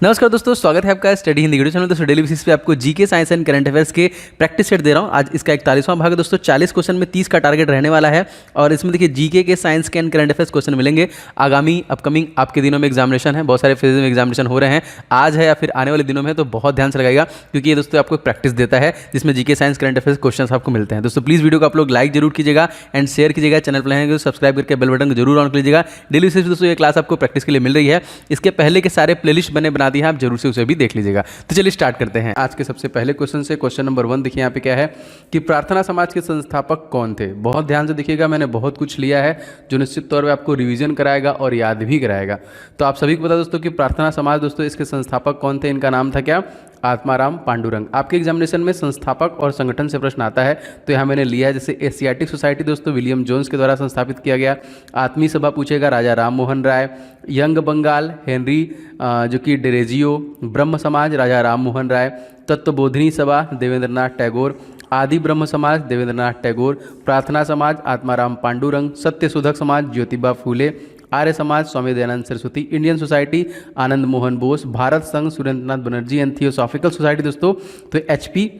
नमस्कार दोस्तों, स्वागत है आपका स्टडी हिंदी वीडियो चैनल। दोस्तों डेली बेसिस पे आपको GK, science and current affairs के प्रैक्टिस सेट दे रहा हूँ। आज इसका 41वां भाग है दोस्तों। 40 क्वेश्चन में 30 का टारगेट रहने वाला है और इसमें देखिए जीके के, साइंस के एंड करंट अफेयर्स क्वेश्चन मिलेंगे। आगामी अपकमिंग आपके दिनों में एग्जामिनेशन है, बहुत सारे फेज में एग्जामिनेशन हो रहे हैं, आज है या फिर आने वाले दिनों में, तो बहुत ध्यान से लगाइएगा क्योंकि ये दोस्तों आपको प्रैक्टिस देता है जिसमें GK, science, current affairs question आपको मिलते हैं। दोस्तों प्लीज़ वीडियो को आप लोग लाइक जरूर कीजिएगा एंड शेयर कीजिएगा। चैनल पर रहेंगे तो सब्सक्राइब करके बेल बटन को जरूर ऑन कर लीजिएगा। डेली बेसिस पे दोस्तों ये क्लास आपको प्रैक्टिस के लिए मिल रही है। इसके पहले के सारे प्लेलिस्ट बना दिए हैं, आप जरूर से उसे भी देख लीजिएगा। तो चलिए स्टार्ट करते हैं आज के सबसे पहले क्वेश्चन से। क्वेश्चन नंबर 1 देखिए यहाँ पे क्या है कि प्रार्थना समाज के संस्थापक कौन थे। बहुत ध्यान से देखिएगा, मैंने बहुत कुछ लिया है जो निश्चित तौर पे आपको रिवीजन कराएगा और याद भी कराएगा। तो आप सभी को पता दोस्तों कि प्रार्थना समाज दोस्तों इसके संस्थापक कौन थे। इनका नाम था क्या? आत्माराम पांडुरंग। आपके एग्जामिनेशन में संस्थापक और संगठन से प्रश्न आता है तो यहाँ मैंने लिया है, जैसे एशियाटिक सोसाइटी दोस्तों विलियम जोन्स के द्वारा संस्थापित किया गया। आत्मीय सभा पूछेगा, राजा राम मोहन राय। यंग बंगाल, हेनरी जो कि डेरेजियो। ब्रह्म समाज, राजा राम मोहन राय। तत्वबोधिनी सभा, देवेंद्रनाथ टैगोर। आदि ब्रह्म समाज, देवेंद्रनाथ टैगोर। प्रार्थना समाज, आत्माराम पांडुरंग। सत्यशोधक समाज, ज्योतिबा फूले। आर्य समाज, स्वामी दयानंद सरस्वती। Indian society, Anand Mohan Bose. भारत संघ, Surendranath Banerjee. And theosophical society दोस्तों तो एचपी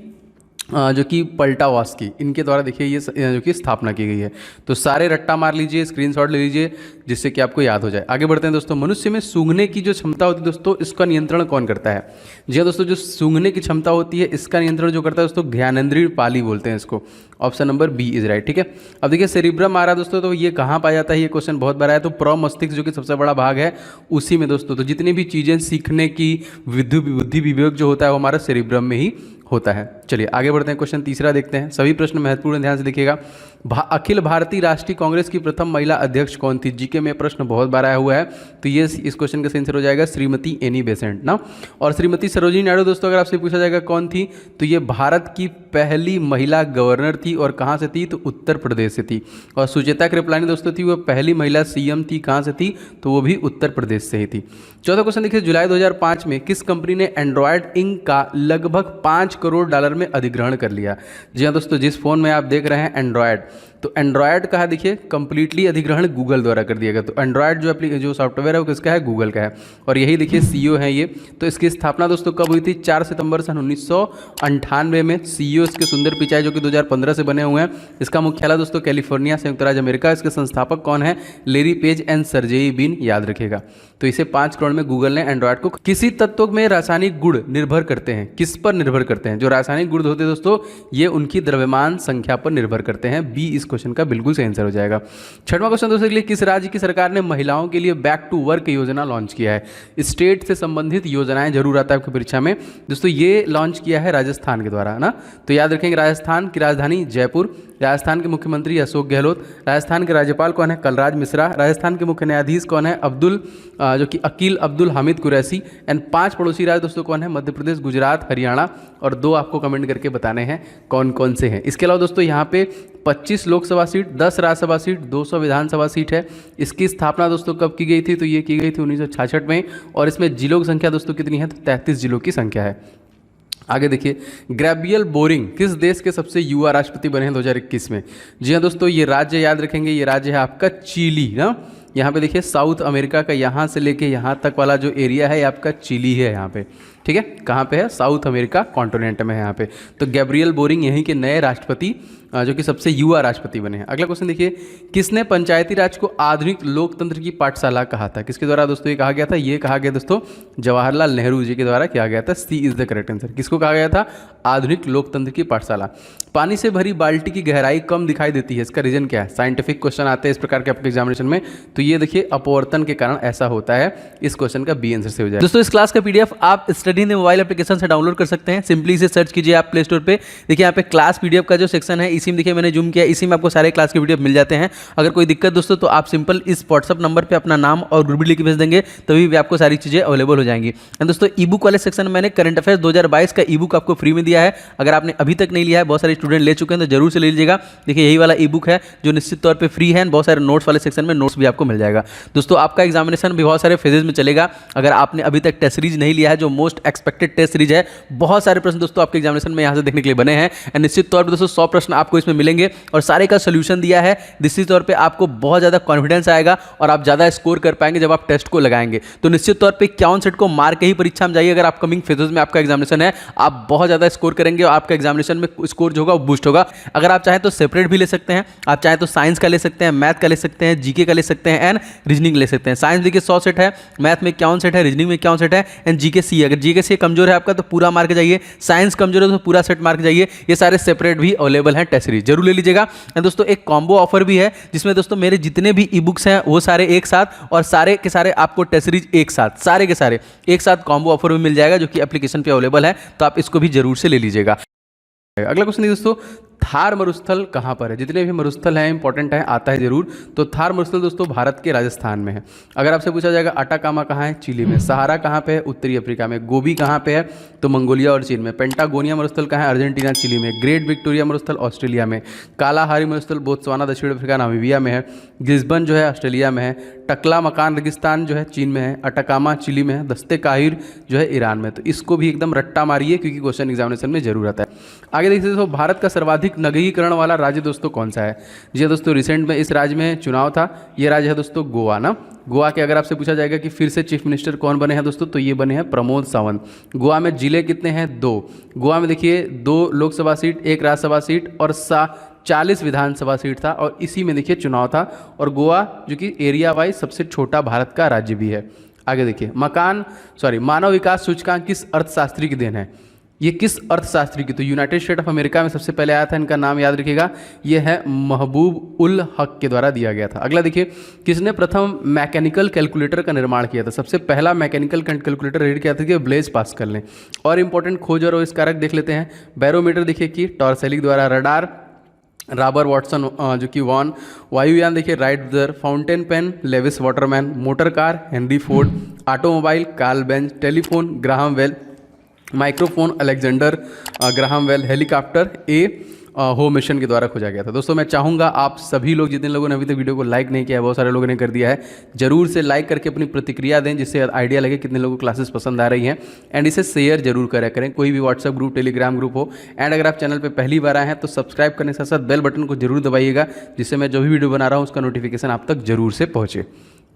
जो कि पल्टावास्की, इनके द्वारा देखिए ये जो कि स्थापना की गई है। तो सारे रट्टा मार लीजिए, स्क्रीनशॉट ले लीजिए जिससे कि आपको याद हो जाए। आगे बढ़ते हैं दोस्तों। मनुष्य में सूंघने की जो क्षमता होती है दोस्तों, इसका नियंत्रण कौन करता है? जी हाँ दोस्तों, जो सूंघने की क्षमता होती है इसका नियंत्रण जो करता है दोस्तों, ज्ञानेंद्रिय पाली बोलते हैं इसको। Option number B is right. ठीक है, अब देखिए सेरिब्रम आ रहा है दोस्तों, तो ये कहाँ पाया जाता है? ये क्वेश्चन बहुत बार आया। तो प्रमस्तिष्क जो कि सबसे बड़ा भाग है उसी में दोस्तों। तो जितनी भी चीज़ें सीखने की बुद्धि विवेक जो होता है वो हमारा सेरिब्रम में ही होता है। चलिए आगे बढ़ते हैं। क्वेश्चन तीसरा देखते हैं। सभी प्रश्न महत्वपूर्ण, ध्यान से देखिएगा। अखिल भारतीय राष्ट्रीय कांग्रेस की प्रथम महिला अध्यक्ष कौन थी? जीके में प्रश्न बहुत बार आया हुआ है, तो ये इस क्वेश्चन का आंसर हो जाएगा श्रीमती एनी बेसेंट ना। और श्रीमती सरोजिनी नायडू दोस्तों अगर आपसे पूछा जाएगा कौन थी, तो ये भारत की पहली महिला गवर्नर थी। और कहाँ से थी? तो उत्तर प्रदेश से थी। और सुचेता कृपलानी दोस्तों थी वो पहली महिला सीएम थी। कहाँ से थी? तो वो भी उत्तर प्रदेश से ही थी। चौथा क्वेश्चन देखिए, जुलाई 2005 में किस कंपनी ने एंड्रॉयड इंक का लगभग $5 करोड़ में अधिग्रहण कर लिया? जी हाँ दोस्तों, जिस फोन में आप देख रहे हैं एंड्रॉयड, तो एंड्रॉयड का है देखिए कंप्लीटली अधिग्रहण गूगल द्वारा कर दिया गया। तो एंड्रॉयड जो सॉफ्टवेयर है वो किसका है? गूगल का है। और यही देखिए सीईओ है ये। तो इसकी स्थापना दोस्तों कब हुई थी? 4 सितंबर सन 1998 में। सीईओ इसके सुंदर पिचाई जो कि 2015 से बने हुए हैं। इसका मुख्यालय दोस्तों कैलिफोर्निया, संयुक्त राज्य अमेरिका। इसके संस्थापक कौन है? लेरी पेज एंड सर्जेई बिन, याद रखेगा। तो इसे 5 करोड़ में गूगल ने एंड्रॉयड को। किसी तत्व में रासायनिक गुण निर्भर करते हैं, किस पर निर्भर करते हैं? जो रासायनिक गुण होते हैं दोस्तों ये उनकी द्रव्यमान संख्या पर निर्भर करते हैं। बी इस क्वेश्चन का बिल्कुल सही आंसर हो जाएगा। छठवां क्वेश्चन दोस्तों के लिए, किस राज्य की सरकार ने महिलाओं के लिए बैक टू वर्क योजना लॉन्च किया है? स्टेट से संबंधित योजनाएं जरूर आता है आपकी परीक्षा में दोस्तों। ये लॉन्च किया है राजस्थान के द्वारा ना, तो याद रखेंगे। राजस्थान की राजधानी जयपुर। राजस्थान के मुख्यमंत्री अशोक गहलोत। राजस्थान के राज्यपाल कौन है? कलराज मिश्रा। राजस्थान के मुख्य न्यायाधीश कौन है? जो कि अकील अब्दुल हामिद कुरैशी। एंड 5 पड़ोसी राज्य दोस्तों कौन है? मध्य प्रदेश, गुजरात, हरियाणा। और 2 आपको कमेंट करके बताने हैं कौन कौन से हैं। इसके अलावा दोस्तों यहाँ पे 25 लोकसभा सीट, 10 राज्यसभा सीट, 200 विधानसभा सीट है। इसकी स्थापना दोस्तों कब की गई थी? तो ये की गई थी 1966 में। और इसमें जिलों की संख्या दोस्तों कितनी है? तो 33 जिलों की संख्या है। आगे देखिए, गैब्रियल बोरिंग किस देश के सबसे युवा राष्ट्रपति बने हैं 2021 में? जी हाँ दोस्तों, ये राज्य याद रखेंगे, ये राज्य है आपका चिली ना। यहाँ पे देखिए साउथ अमेरिका का यहाँ से लेके यहाँ तक वाला जो एरिया है ये आपका चिली है यहाँ पे। ठीक है, कहाँ पे है? साउथ अमेरिका कॉन्टिनेंट में है यहाँ पे। तो गैब्रियल बोरिंग यहीं के नए राष्ट्रपति जो कि सबसे युवा राष्ट्रपति बने हैं। अगला क्वेश्चन देखिए, किसने पंचायती राज को आधुनिक लोकतंत्र की पाठशाला कहा था? किसके द्वारा दोस्तों ये कहा गया था? ये कहा गया दोस्तों जवाहरलाल नेहरू जी के द्वारा किया गया था। सी इज द करेक्ट आंसर। किसको कहा गया था? आधुनिक लोकतंत्र की पाठशाला। पानी से भरी बाल्टी की गहराई कम दिखाई देती है, इसका रीजन क्या है? साइंटिफिक क्वेश्चन आते हैं इस प्रकार के आपके एग्जामिनेशन में, तो ये देखिए अपवर्तन के कारण ऐसा होता है। इस क्वेश्चन का बी आंसर से हो जाए। दोस्तों इस क्लास का पीडीएफ आप स्टडी इन मोबाइल एप्लीकेशन से डाउनलोड कर सकते हैं। सिंपली इसे सर्च कीजिए आप प्ले स्टोर पे। देखिए यहाँ पे क्लास पीडीएफ का जो सेक्शन है इसी में देखिए मैंने जूम किया, इसी में आपको सारे क्लास के पीडीएफ मिल जाते हैं। अगर कोई दिक्कत दोस्तों तो आप सिंपल इस व्हाट्सअप नंबर पे अपना नाम और ग्रुप लिख के भेज देंगे, तभी भी आपको सारी चीजें अवेलेबल हो जाएंगी। एंड दोस्तों ई बुक वाले सेक्शन में मैंने करंट अफेयर्स 2022 का ई बुक आपको फ्री में दिया है। अगर आपने अभी तक नहीं लिया है, बहुत सारे स्टूडेंट ले चुके हैं, तो जरूर से ले लीजिएगा। देखिए यही वाला ई बुक है जो निश्चित तौर पर फ्री है। बहुत सारे नोट्स वाले सेक्शन में नोट्स भी आपको मिल मिल जाएगा। दोस्तों आपका एग्जामिनेशन भी बहुत सारे फेजेज में चलेगा। अगर आपने अभी तक टेस्ट सीरीज नहीं लिया है, जो मोस्ट एक्सपेक्टेड टेस्ट सीरीज है, बहुत सारे प्रश्न दोस्तों आपके एग्जामिनेशन में यहाँ से देखने के लिए बने हैं। एंड निश्चित तौर पर दोस्तों 100 प्रश्न आपको इसमें मिलेंगे और सारे का सोल्यूशन दिया है। निश्चित तौर पर आपको बहुत ज़्यादा कॉन्फिडेंस आएगा और आप ज़्यादा स्कोर कर पाएंगे जब आप टेस्ट को लगाएंगे। तो निश्चित तौर पर 51 सेट को मार के ही परीक्षा में जाइए। अगर अपकमिंग फेजेज में आपका एग्जामिनेशन है, आप बहुत ज़्यादा स्कोर करेंगे और आपका एग्जामिनेशन में स्कोर जो होगा वो बूस्ट होगा। अगर आप चाहें तो सेपरेट भी ले सकते हैं, आप चाहें तो साइंस का ले सकते हैं, मैथ का ले सकते हैं, जीके का ले सकते हैं एंड रीजनिंग ले सकते हैं। साइंस देखिए 100 सेट है, मैथ में 51 सेट है, रीजनिंग में 51 सेट है एंड जीके सी। अगर जीके सी कमजोर है आपका तो पूरा मार्क जाइए, साइंस कमजोर है तो पूरा सेट मार्क जाइए। ये सारे सेपरेट भी अवेलेबल हैं टेस्ट सीरीज, जरूर ले लीजिएगा। एंड दोस्तों एक कॉम्बो ऑफर भी है जिसमें दोस्तों मेरे जितने भी ई बुक्स हैं वो सारे एक साथ और सारे के सारे आपको टेस्ट सीरीज एक साथ, सारे के सारे एक साथ कॉम्बो ऑफर में मिल जाएगा, जो कि एप्लीकेशन पे अवेलेबल है। तो आप इसको भी जरूर से ले लीजिएगा। अगला क्वेश्चन है दोस्तों, थार मरुस्थल कहाँ पर है? जितने भी मरुस्थल हैं इंपॉर्टेंट है, आता है जरूर। तो थार मरुस्थल दोस्तों भारत के राजस्थान में है। अगर आपसे पूछा जाएगा अटाकामा कहाँ है? चिली में। सहारा कहाँ पे है? उत्तरी अफ्रीका में। गोबी कहाँ पे है? तो मंगोलिया और चीन में। पेंटागोनिया मरुस्थल कहाँ है? अर्जेंटीना चिली में। ग्रेट विक्टोरिया मरुस्थल ऑस्ट्रेलिया में। कालाहारी मरुस्थल बोत्सवाना दक्षिण अफ्रीका नामीबिया में है। गिस्बन जो है ऑस्ट्रेलिया में है। टकला मकान रेगिस्तान जो है चीन में है। अटाकामा चिली में है। दस्ते काहिर जो है ईरान में। तो इसको भी एकदम रट्टा मारिए क्योंकि क्वेश्चन एग्जामिनेशन में जरूर आता है। आगे देखिए दोस्तों, भारत का सर्वाधिक नगरीकरण वाला राज्य दोस्तों कौन सा है? जी दोस्तों, रिसेंट में इस राज्य में चुनाव था। ये राज्य है दोस्तों गोवा ना। गोवा के अगर आपसे पूछा जाएगा कि फिर से चीफ मिनिस्टर कौन बने हैं दोस्तों, तो ये बने हैं प्रमोद सावंत। गोवा में जिले कितने हैं? 2। गोवा में देखिए 2 लोकसभा सीट, 1 राज्यसभा सीट और 40 विधानसभा सीट था और इसी में देखिए चुनाव था। और गोवा जो कि एरिया वाइज सबसे छोटा भारत का राज्य भी है। आगे देखिए, मानव विकास सूचकांक किस अर्थशास्त्री की देन है? ये किस अर्थशास्त्री की? तो यूनाइटेड स्टेट ऑफ अमेरिका में सबसे पहले आया था। इनका नाम याद रखिएगा, ये है महबूब उल हक के द्वारा दिया गया था। अगला देखिए, किसने प्रथम मैकेनिकल कैलकुलेटर का निर्माण किया था? सबसे पहला मैकेनिकल कैलकुलेटर रेड किया था कि ब्लेज पास्कल ने। और इंपॉर्टेंट खोज और आविष्कारक देख लेते हैं। बैरोमीटर देखिए कि टॉर्सेलिक द्वारा। रडार रॉबर्ट वॉटसन जो कि वॉन। वायुयान देखिए Wright brother. Fountain pen Lewis Waterman. Motor car Henry Ford. Automobile Karl Benz. Telephone Graham Bell. Microphone Alexander Graham Bell. Helicopter हो मिशन के द्वारा खोजा गया था। दोस्तों मैं चाहूँगा आप सभी लोग, जितने लोगों ने अभी तक वीडियो को लाइक नहीं किया है, बहुत सारे लोगों ने कर दिया है, जरूर से लाइक करके अपनी प्रतिक्रिया दें, जिससे आइडिया लगे कितने लोगों को क्लासेस पसंद आ रही हैं। एंड इसे शेयर जरूर करें, कोई भी व्हाट्सएप ग्रुप टेलीग्राम ग्रुप हो। एंड अगर आप चैनल पर पहली बार आए हैं तो सब्सक्राइब करने के साथ साथ बेल बटन को जरूर दबाइएगा, जिससे मैं जो भी वीडियो बना रहा हूँ उसका नोटिफिकेशन आप तक जरूर से पहुँचे।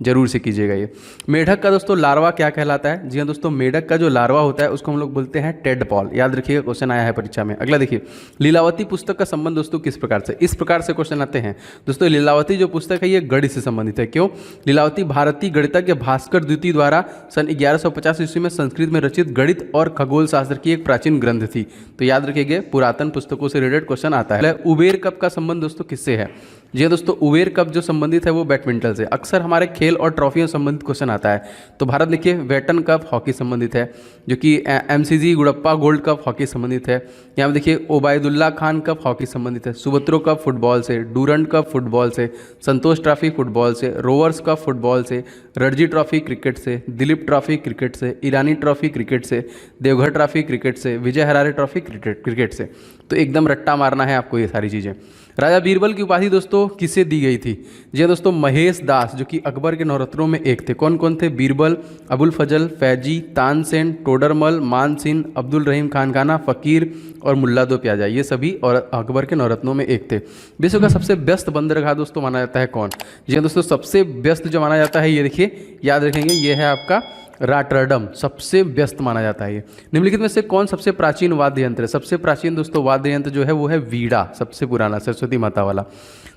जरूर से कीजिएगा ये। मेढक का दोस्तों लार्वा क्या कहलाता है? जी हाँ दोस्तों, मेढक का जो लार्वा होता है उसको हम लोग बोलते हैं टेडपॉल। याद रखिएगा, क्वेश्चन आया है परीक्षा में। अगला देखिए, लीलावती पुस्तक का संबंध दोस्तों किस प्रकार से? इस प्रकार से क्वेश्चन आते हैं दोस्तों। लीलावती जो पुस्तक है ये गणित से संबंधित है। क्यों? लीलावती भारतीय गणितज्ञ भास्कर द्वितीय द्वारा सन 1150 ईस्वी में संस्कृत में रचित गणित और खगोल शास्त्र की एक प्राचीन ग्रंथ थी। तो याद रखिएगा, पुरातन पुस्तकों से रिलेटेड क्वेश्चन आता है। उबेर कप का संबंध दोस्तों किससे है? जी दोस्तों, उबेर कप जो संबंधित है वो बैडमिंटन से। अक्सर हमारे खेल और ट्रॉफियों संबंधित क्वेश्चन आता है। तो भारत देखिए वेटन कप हॉकी संबंधित है, जो कि एमसीजी गुड़प्पा गोल्ड कप हॉकी संबंधित है। यहाँ देखिए ओबायदुल्ला खान कप हॉकी संबंधित है। सुबत्रो कप फुटबॉल से। डूरंड कप फुटबॉल से। संतोष ट्रॉफी फुटबॉल से। रोवर्स कप फुटबॉल से। रणजी ट्रॉफी क्रिकेट से। दिलीप ट्रॉफी क्रिकेट से। ईरानी ट्रॉफी क्रिकेट से। देवघर ट्रॉफी क्रिकेट से। विजय हरारे ट्रॉफी क्रिकेट से। तो एकदम रट्टा मारना है आपको ये सारी चीज़ें। राजा बीरबल की उपाधि दोस्तों किसे दी गई थी? जी दोस्तों, महेश दास, जो कि अकबर के नवरत्नों में एक थे। कौन कौन थे? बीरबल, अबुल फजल, फैजी, तानसेन, टोडरमल, मानसिंह, अब्दुल रहीम खानकाना, फकीर और मुल्ला दो प्याजा, ये सभी और अकबर के नवरत्नों में एक थे। विश्व का सबसे व्यस्त बंदरगाह दोस्तों माना जाता है कौन? जी दोस्तों, सबसे व्यस्त जो माना जाता है ये देखिए, याद रखेंगे, ये है आपका रॉटरडम। सबसे व्यस्त माना जाता है ये। निम्नलिखित में से कौन सबसे प्राचीन वाद्य यंत्र है? सबसे प्राचीन दोस्तों वाद्य यंत्र जो है वो है वीणा, सबसे पुराना, सरस्वती माता वाला।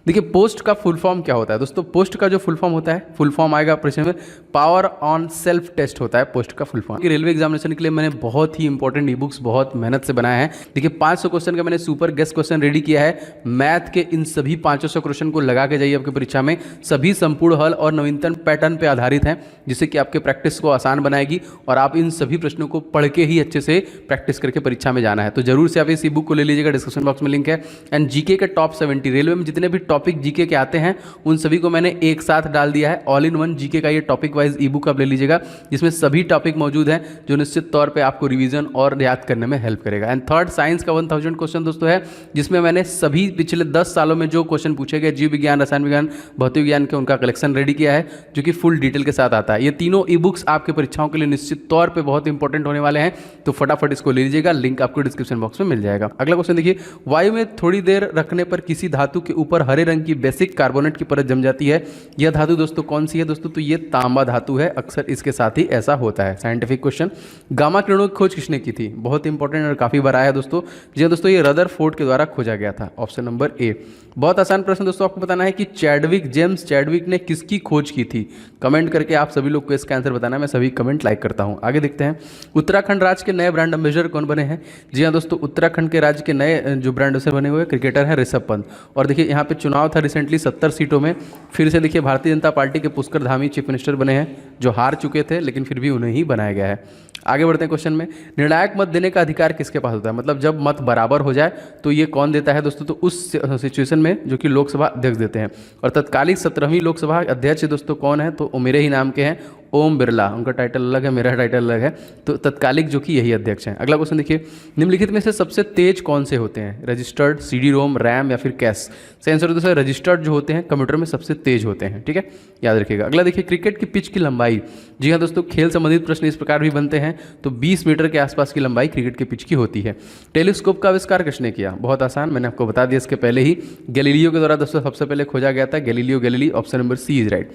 देखिए पोस्ट का फुल फॉर्म क्या होता है दोस्तों? पोस्ट का जो फुल फॉर्म होता है, फुल फॉर्म आएगा प्रश्न में, पावर ऑन सेल्फ टेस्ट होता है पोस्ट का फुल फॉर्म। रेलवे एग्जामिनेशन के लिए मैंने बहुत ही इंपॉर्टेंट ई बुक्स बहुत मेहनत से बनाया है। देखिए 500 क्वेश्चन का मैंने सुपर गेस्ट क्वेश्चन रेडी किया है। मैथ के इन सभी 500 क्वेश्चन को लगा के जाइए आपकी परीक्षा में। सभी संपूर्ण हल और नवीनतम पैटर्न पर आधारित हैं, जिससे कि आपके प्रैक्टिस को आसान बनाएगी और आप इन सभी प्रश्नों को पढ़ के ही अच्छे से प्रैक्टिस करके परीक्षा में जाना है। तो जरूर से आप इस ई बुक को ले लीजिएगा, डिस्क्रिप्शन बॉक्स में लिंक है। एंड जीके के टॉप 70 रेलवे में जितने भी टॉपिक जीके के आते हैं उन सभी को मैंने एक साथ डाल दिया है। ऑल इन वन जीके का ये टॉपिक वाइज ई बुक आप ले लीजिएगा, जिसमें सभी टॉपिक मौजूद हैं जो निश्चित तौर पे आपको रिवीजन और याद करने में हेल्प करेगा। एंड थर्ड साइंस का 1000 क्वेश्चन दोस्तों है, जिसमें मैंने सभी पिछले 10 सालों में जो क्वेश्चन पूछे गए जीव विज्ञान, रसायन विज्ञान, भौतिक विज्ञान के, उनका कलेक्शन रेडी किया है जो कि फुल डिटेल के साथ आता है। ये तीनों ई बुक्स आपके परीक्षाओं के लिए निश्चित तौर पर बहुत इंपॉर्टेंट होने वाले हैं, तो फटाफट इसको ले लीजिएगा, लिंक आपको डिस्क्रिप्शन बॉक्स में मिल जाएगा। अगला क्वेश्चन देखिए, वायु में थोड़ी देर रखने पर किसी धातु के ऊपर हरे रंग की बेसिक कार्बोनेट की परत जम जाती है। यह धातु दोस्तों कौन सी है दोस्तों? तो ये तांबा धातु है, अक्सर इसके साथ ही ऐसा होता है। साइंटिफिक क्वेश्चन, गामा किरणों की खोज किसने की थी? बहुत इंपॉर्टेंट और काफी बार आया दोस्तों। जी दोस्तों, ये रदरफोर्ड के द्वारा खोजा गया था, ऑप्शन नंबर ए। बहुत आसान प्रश्न दोस्तों, आपको बताना है कि चैडविक, जेम्स चैडविक ने किसकी खोज की थी? कमेंट करके आप सभी लोग को इसका आंसर बताना है, मैं सभी कमेंट लाइक करता हूं। आगे देखते हैं, उत्तराखंड राज्य के नए ब्रांड एम्बेसडर कौन बने हैं? जी हाँ दोस्तों, उत्तराखंड के राज्य के नए जो ब्रांड एम्बेसडर बने हुए क्रिकेटर हैं ऋषभ पंत। और देखिए यहाँ पे चुनाव था रिसेंटली 70 सीटों में, फिर से देखिए भारतीय जनता पार्टी के पुष्कर धामी चीफ मिनिस्टर बने हैं, जो हार चुके थे लेकिन फिर भी उन्हें ही बनाया गया है। आगे बढ़ते हैं क्वेश्चन में, निर्णायक मत देने का अधिकार किसके पास होता है? मतलब जब मत बराबर हो जाए तो ये कौन देता है दोस्तों? तो उस सिचुएशन में जो कि लोकसभा अध्यक्ष देते हैं। और तत्कालीन 17वीं लोकसभा अध्यक्ष दोस्तों कौन है? तो मेरे ही नाम के हैं, ओम बिरला। उनका टाइटल अलग है, मेरा टाइटल अलग है, तो तत्कालिक जो कि यही अध्यक्ष हैं। अगला क्वेश्चन देखिए, निम्नलिखित में से सबसे तेज कौन से होते हैं? रजिस्टर्ड, सीडी रोम, रैम या फिर कैश? सही आंसर दोस्तों रजिस्टर्ड जो होते हैं कंप्यूटर में सबसे तेज होते हैं, ठीक है, याद रखिएगा। अगला देखिए, क्रिकेट की पिच की लंबाई। जी हाँ दोस्तों, खेल संबंधित प्रश्न इस प्रकार भी बनते हैं, तो 20 मीटर के आसपास की लंबाई क्रिकेट के पिच की होती है। टेलीस्कोप का आविष्कार किसने किया? बहुत आसान, मैंने आपको बता दिया इसके पहले ही, गैलीलियो के द्वारा दोस्तों सबसे पहले खोजा गया था, Galileo Galilei, option number C is right.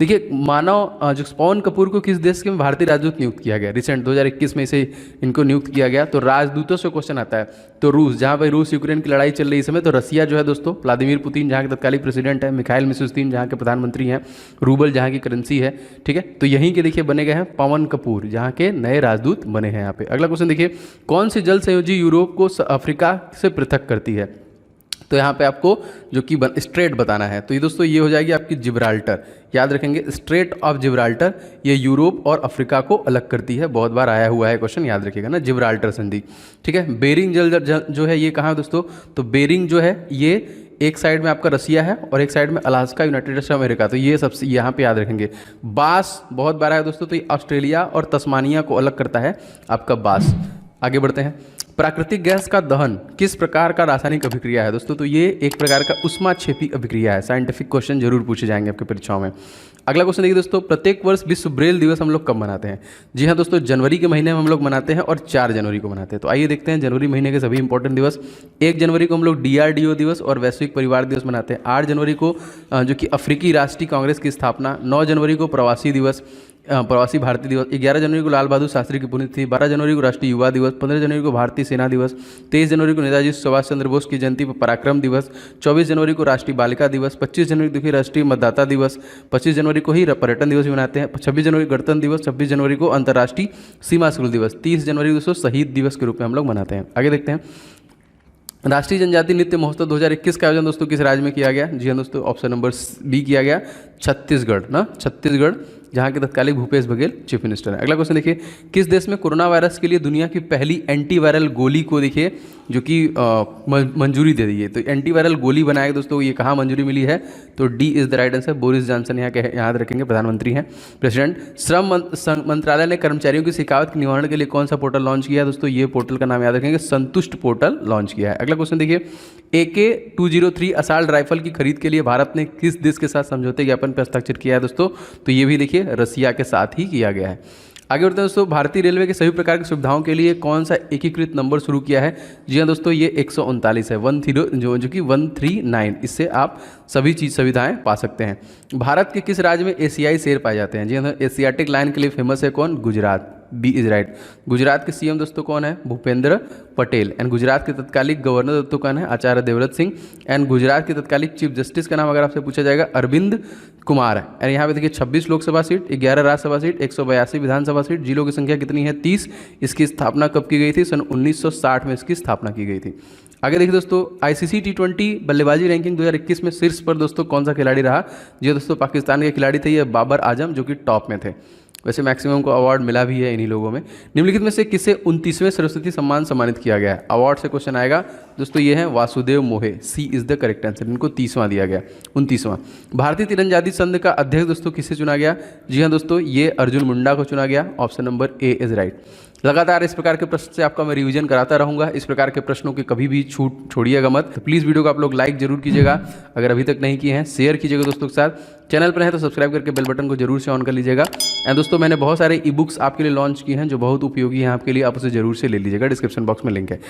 देखिए, मानव जो पवन कपूर को किस देश के भारतीय राजदूत नियुक्त किया गया? रिसेंट 2021 में इसे इनको नियुक्त किया गया। तो राजदूतों से क्वेश्चन आता है, तो रूस, जहाँ पर रूस यूक्रेन की लड़ाई चल रही है इस समय, तो रसिया जो है दोस्तों व्लादिमीर पुतिन जहाँ के तत्कालीन प्रेसिडेंट है, मिखाइल मिशुस्तिन जहाँ के प्रधानमंत्री हैं, रूबल जहाँ की करेंसी है, ठीक है, तो यहीं के देखिए बने गए हैं पवन कपूर, जहाँ के नए राजदूत बने हैं यहाँ पे। अगला क्वेश्चन देखिए, कौन सी जल संयोजी यूरोप को अफ्रीका से पृथक करती है? तो यहाँ पे आपको जो कि स्ट्रेट बताना है, तो ये दोस्तों ये हो जाएगी आपकी जिब्राल्टर, याद रखेंगे, स्ट्रेट ऑफ जिब्राल्टर, ये यूरोप और अफ्रीका को अलग करती है। बहुत बार आया हुआ है क्वेश्चन, याद रखिएगा ना, जिब्राल्टर संधि, ठीक है। बेरिंग जल जो है ये कहाँ है दोस्तों? तो बेरिंग जो है ये एक साइड में आपका रसिया है और एक साइड में Alaska, United states of America, तो ये सबसे यहाँ पे याद रखेंगे। बास बहुत बार है दोस्तों, तो ये ऑस्ट्रेलिया और तस्मानिया को अलग करता है आपका बास। आगे बढ़ते हैं, प्राकृतिक गैस का दहन किस प्रकार का रासायनिक अभिक्रिया है दोस्तों? तो ये एक प्रकार का उष्माक्षेपी अभिक्रिया है। साइंटिफिक क्वेश्चन जरूर पूछे जाएंगे आपके परीक्षाओं में। अगला क्वेश्चन देखिए दोस्तों, प्रत्येक वर्ष विश्व ब्रेल दिवस हम लोग कब मनाते हैं? जी हाँ दोस्तों, जनवरी के महीने में हम लोग मनाते हैं और 4 जनवरी को मनाते हैं। तो आइए देखते हैं जनवरी महीने के सभी इंपॉर्टेंट दिवस। 1 जनवरी को हम लोग DRDO दिवस और वैश्विक परिवार दिवस मनाते हैं। 8 जनवरी को जो कि अफ्रीकी राष्ट्रीय कांग्रेस की स्थापना। 9 जनवरी को प्रवासी दिवस, प्रवासी भारतीय दिवस। 11 जनवरी को लाल बहादुर शास्त्री की पुण्यतिथि। 12 जनवरी को राष्ट्रीय युवा दिवस। 15 जनवरी को भारतीय सेना दिवस। 23 जनवरी को नेताजी सुभाष चंद्र बोस की जयंती पर पराक्रम दिवस। 24 जनवरी को राष्ट्रीय बालिका दिवस। 25 जनवरी को देखिए राष्ट्रीय मतदाता दिवस। 25 जनवरी को ही पर्यटन दिवस भी मनाते हैं। 26 जनवरी को गणतंत्र दिवस। 26 जनवरी को अंतर्राष्ट्रीय सीमा शुल्क दिवस। 30 जनवरी दोस्तों शहीद दिवस के रूप में हम लोग मनाते हैं। आगे देखते हैं, राष्ट्रीय जनजाति नृत्य महोत्सव 2021 का आयोजन दोस्तों किस राज्य में किया गया? जी हाँ दोस्तों, ऑप्शन नंबर बी किया गया, छत्तीसगढ़ ना, छत्तीसगढ़, जहाँ के तत्कालीन भूपेश बघेल चीफ मिनिस्टर है। अगला क्वेश्चन देखिए, किस देश में कोरोना वायरस के लिए दुनिया की पहली एंटीवायरल गोली को देखिए जो कि मंजूरी दे दी है? तो एंटीवायरल गोली बनाएगा दोस्तों, ये कहाँ मंजूरी मिली है? तो D is the right answer. Boris Johnson यहाँ के याद रखेंगे, प्रधानमंत्री हैं, प्रेसिडेंट। श्रम मंत्रालय ने कर्मचारियों की शिकायत के निवारण के लिए कौन सा पोर्टल लॉन्च किया है दोस्तों? ये पोर्टल का नाम याद रखेंगे, संतुष्ट पोर्टल लॉन्च किया है। अगला क्वेश्चन देखिए, AK-203 असॉल्ट राइफल की खरीद के लिए भारत ने किस देश के साथ समझौते ज्ञापन पर हस्ताक्षर किया है दोस्तों? तो ये भी देखिए रसिया के साथ ही किया गया है। आगे बढ़ते हैं दोस्तों, भारतीय रेलवे के सभी प्रकार की सुविधाओं के लिए कौन सा एकीकृत नंबर शुरू किया है? जी हाँ दोस्तों, ये 139 है, 10 जो कि 139, इससे आप सभी चीज़ सुविधाएं पा सकते हैं। भारत के किस राज्य में एशियाई शेर पाए जाते हैं? जी हाँ, एशियाटिक लायन के लिए फेमस है कौन? Gujarat, B is right. Gujarat के सीएम दोस्तों कौन है? भूपेंद्र पटेल। एंड गुजरात के तत्कालिक गवर्नर दोस्तों कौन है? आचार्य देवव्रत सिंह। एंड गुजरात के तत्कालिक चीफ जस्टिस का नाम अगर आपसे पूछा जाएगा, अरविंद कुमार है। एंड यहाँ पे देखिए 26 लोकसभा सीट, 11 राज्यसभा सीट, 182 विधानसभा सीट, जिलों की संख्या कितनी है? 30। इसकी स्थापना कब की गई थी? सन 1960 में इसकी स्थापना की गई थी। आगे देखिए दोस्तों, ICC T20 बल्लेबाजी रैंकिंग 2021 में शीर्ष पर दोस्तों कौन सा खिलाड़ी रहा? जी दोस्तों, पाकिस्तान के खिलाड़ी थे ये बाबर आजम, जो कि टॉप में थे। वैसे मैक्सिमम को अवार्ड मिला भी है इन्हीं लोगों में। निम्नलिखित में से किसे 29वें सरस्वती सम्मान सम्मानित किया गया है? अवार्ड से क्वेश्चन आएगा दोस्तों, ये है वासुदेव मोहे, सी इज द करेक्ट आंसर। इनको 30वां दिया गया, 29वां। भारतीय तीरंदाजी संघ का अध्यक्ष दोस्तों किसे चुना गया? जी हाँ दोस्तों, ये अर्जुन मुंडा को चुना गया। Option number A is right. लगातार इस प्रकार के प्रश्न से आपका मैं रिवीजन कराता रहूंगा। इस प्रकार के प्रश्नों की कभी भी छूट छोड़िएगा मत। तो प्लीज़ वीडियो को आप लोग लाइक जरूर कीजिएगा, अगर अभी तक नहीं किए हैं शेयर कीजिएगा दोस्तों के साथ। चैनल पर है तो सब्सक्राइब करके बेल बटन को जरूर से ऑन कर लीजिएगा। एंड दोस्तों मैंने बहुत सारे ई बुक्स आपके लिए लॉन्च किए हैं जो बहुत उपयोगी हैं आपके लिए, आप उसे जरूर से ले लीजिएगा, डिस्क्रिप्शन बॉक्स में लिंक है।